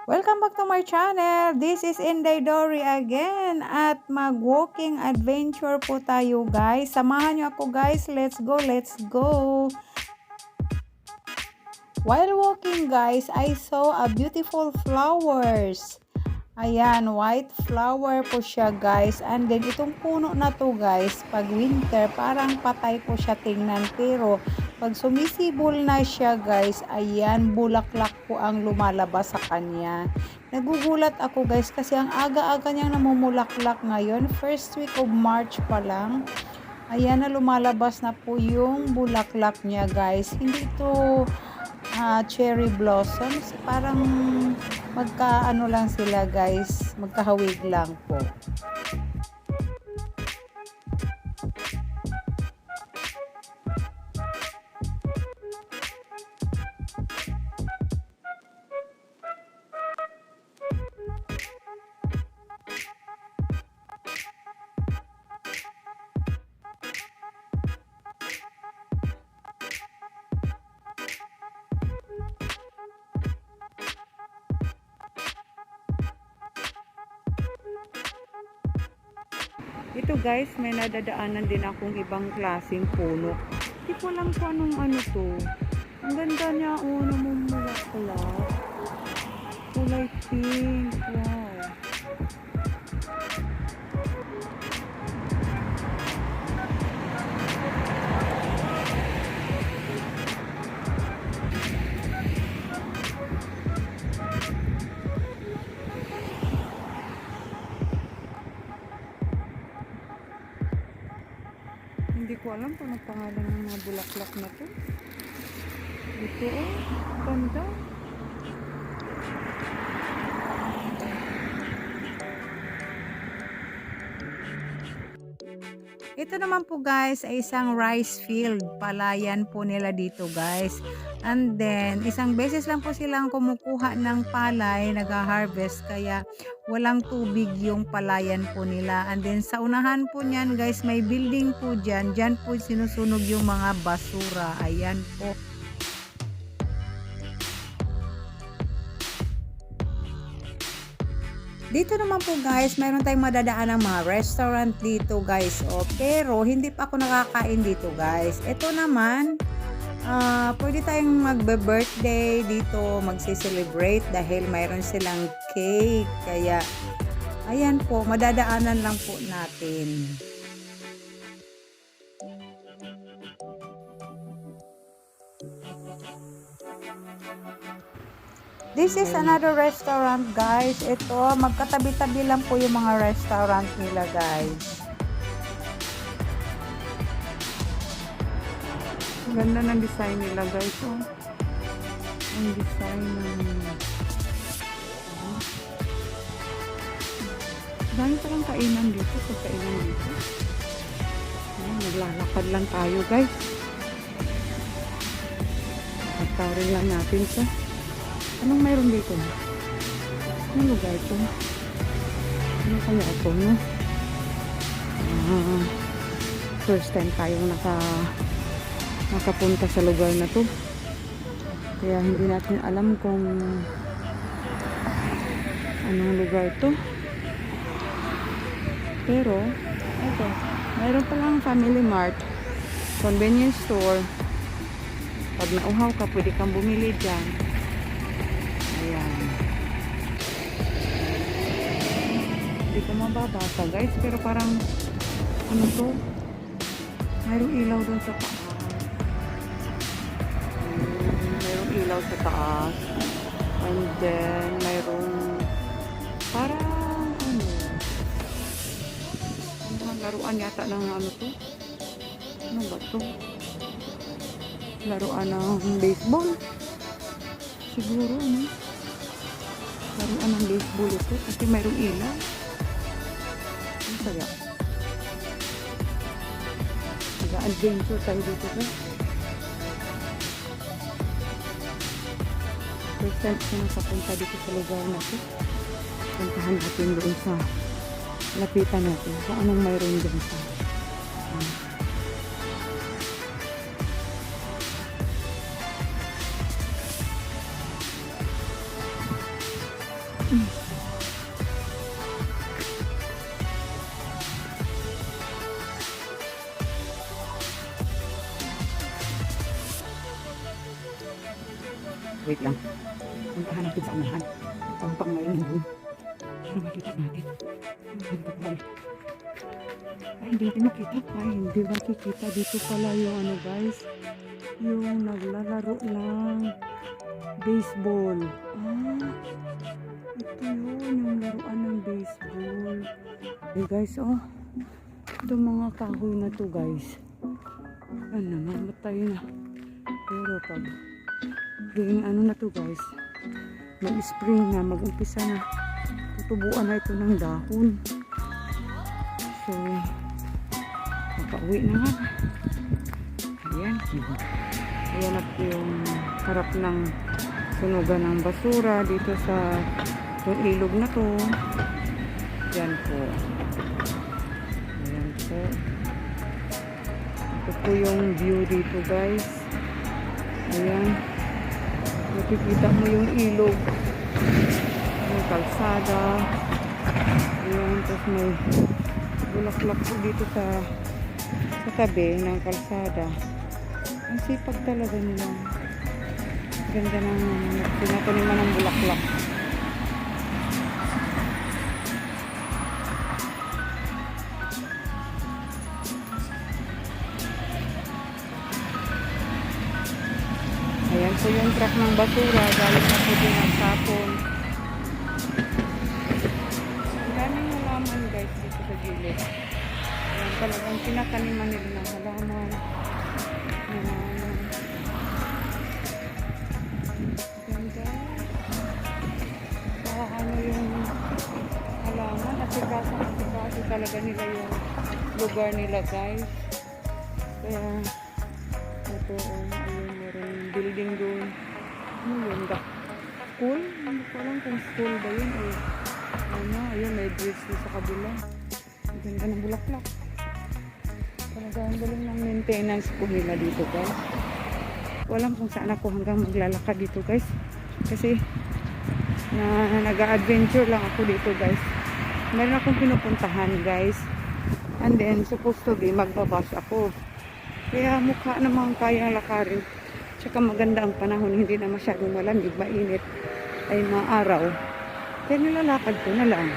Welcome back to my channel. This is Inday Dory again at mag-walking adventure po tayo guys. Samahan niyo ako guys. Let's go, let's go. While walking guys, I saw a beautiful flowers. Ayan, white flower po siya guys. And then itong puno na to guys, pag winter parang patay po siya tingnan. Pero pag sumisibol na siya guys, ayan, bulaklak po ang lumalabas sa kanya. Nagugulat ako guys kasi ang aga-aga niyang namumulaklak ngayon. First week of March pa lang. Ayan na lumalabas na po yung bulaklak niya guys. Hindi ito cherry blossoms. Parang magkaano lang sila guys. Magkahawig lang po. Ito guys, may nadadaanan din akong ibang klaseng puno. Hindi ko alam kung anong ano to. Ang ganda niya, namumulaklak. Kulay pink. Wow. Hindi ko alam kung anong pangalan ng mga bulaklak na to. Ito ganda. Ito naman po guys ay isang rice field. Palayan po nila dito guys. And then, isang beses lang po silang kumukuha ng palay, nag-harvest, kaya walang tubig yung palayan po nila. And then, sa unahan po niyan guys, may building po dyan. Dyan po sinusunog yung mga basura. Ayan po. Dito naman po guys, mayroon tayong madadaan ng mga restaurant dito guys. Pero hindi pa ako nakakain dito guys. Ito naman, pwede tayong magbe-birthday dito, magse-celebrate dahil mayroon silang cake. Kaya, ayan po, madadaanan lang po natin. This is another restaurant guys. Ito, magkatabi-tabi lang po yung mga restaurant nila guys. Ganda ng design nila guys. Oh. Ang design ng... Dahil palang kainan dito. Pagkainan dito. Ayan, naglalakad lang tayo guys. Pagtarin lang natin sa... Anong mayroon dito? Anong lugar ito? Ano kaya ito, no? First time tayong nakapunta sa lugar na to. Kaya hindi natin alam kung anong lugar to. Pero, ito. Mayroon palang Family Mart. Convenience store. Pag nauhaw ka, pwede kang bumili dyan. Ayan. Hindi ko mababasa guys, pero parang ano to, mayroong ilaw dun sa taas. Mayroong ilaw sa taas. And then mayroong parang laruan yata ng ano to. Ano ba to? Laruan ng baseball. Siguro, ano? Laruan ng baseball ito kasi mayroong ilaw. Ano kaya? Nag-adventure tayo dito ka. First time ko nakapunta dito sa lugar na ito. Puntahan natin doon sa lapitan natin. Kung anong mayroon dyan sa Wait lang. Puntahan natin sa unahan. Ang pangalan doon. Para makita natin. Ay, hindi natin makita. Ay, hindi makikita. Dito pala yung ano guys. Yung naglalaro ng baseball. Ah, ito yun. Yung laruan ng baseball. Hey guys, oh. Ito mga kahoy na to guys. Ano, namamatay na. Pero pag ano na to guys, mag-spring na, mag-umpisa na, tutubuan na ito ng dahon. So makauwi na nga. Ayan, ayan at yung harap ng sunugan ng basura dito sa yung ilog na to. Yan po, ayan po. Ito po yung view dito guys. Ayan, makikita mo yung ilog, yung kalsada. Ayan, tapos may bulaklak po dito sa tabi ng kalsada. Ang sipag talaga nila. Ganda ng pinataniman ng bulaklak. Ayan po yung truck ng basura. Galing na po din ang sapon. Ang daming halaman guys dito sa gilid. Ayan talagang pinataniman nila ng halaman. Ganda. Ano yung halaman. Asikaso talaga nila yung lugar nila guys. Kaya ito, ayun, meron building doon. Ano yun? School? Hindi ko alam kung school ba yun o ano, ayun, may bridge doon sa kabila. Ang ganda ng bulaklak. Talaga ang galing ng maintenance po nila dito guys. Walang kung saan ako hanggang maglalakad dito guys. Kasi nag-adventure lang ako dito guys. Meron akong pinupuntahan guys. And then supposed to be magbabas ako. Kaya mukha namang kayang lakarin. Tsaka maganda ang panahon. Hindi na masyadong malamig, mainit ay maaraw. Kaya nilalakad ko na lang.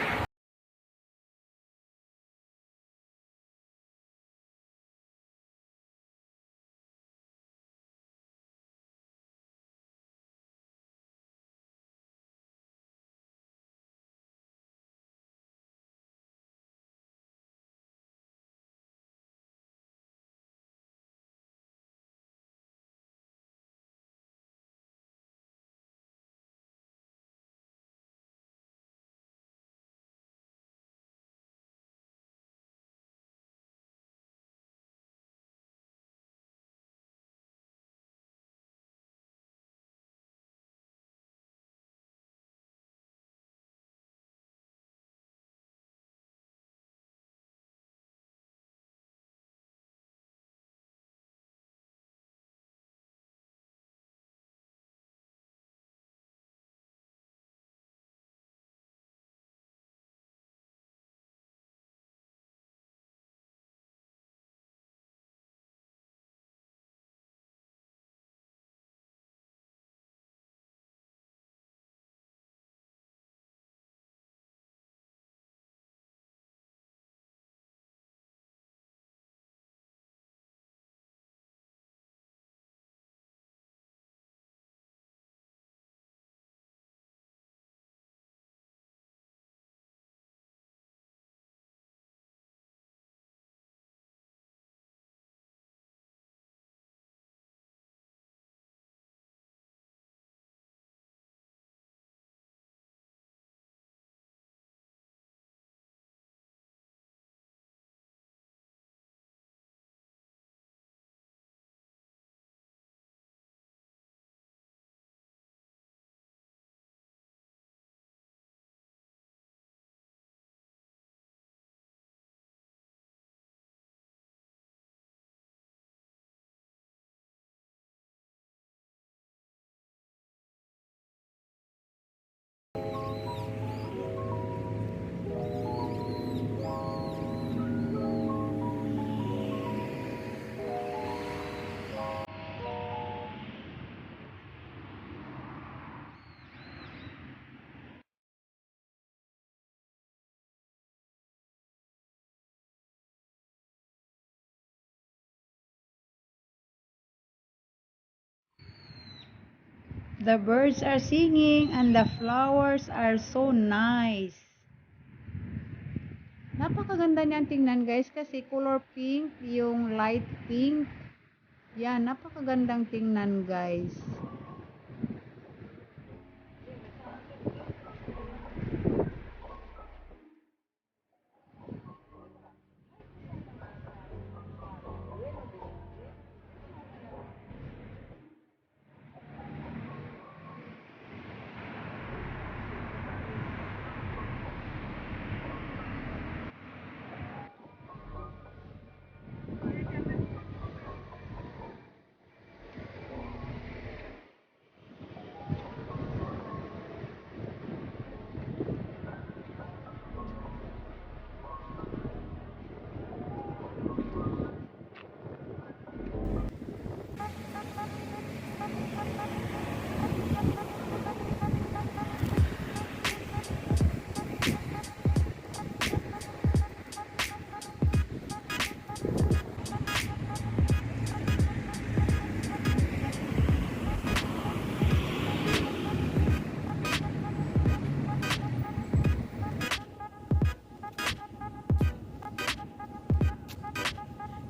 The birds are singing and the flowers are so nice. Napakaganda niyan tingnan guys kasi color pink, yung light pink. Yan, napakagandang tingnan guys.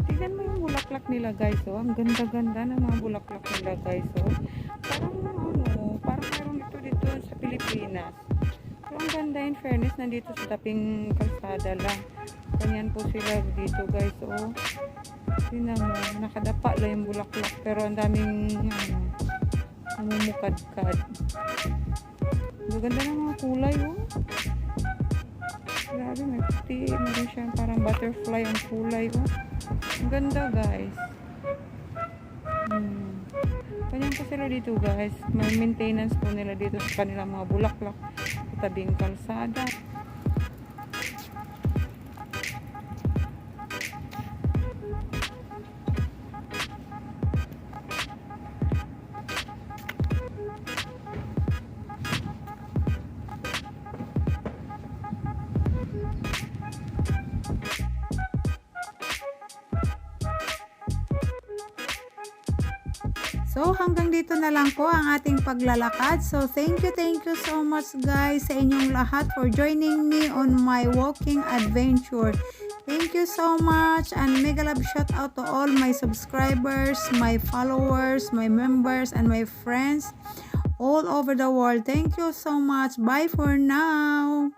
Tignan mo yung bulaklak nila guys, oh. Ang ganda-ganda ng mga bulaklak nila guys, oh. Parang meron dito sa Pilipinas. So, ang ganda in fairness, nandito sa taping kalsada lang. Ganyan po sila dito guys, oh. Tignan mo, nakadapa lang yung bulaklak, pero ang daming, namumukadkad. Ang ganda ng mga kulay, oh. Grabe, may puti. Meron siyang parang butterfly ang kulay, oh. Ang ganda guys. Ganyan po sila dito guys. May maintenance po nila dito sa kanilang mga bulaklak sa tabing kalsada. So, hanggang dito na lang po ang ating paglalakad. So, thank you so much guys sa inyong lahat for joining me on my walking adventure. Thank you so much and mega love shout out to all my subscribers, my followers, my members, and my friends all over the world. Thank you so much. Bye for now.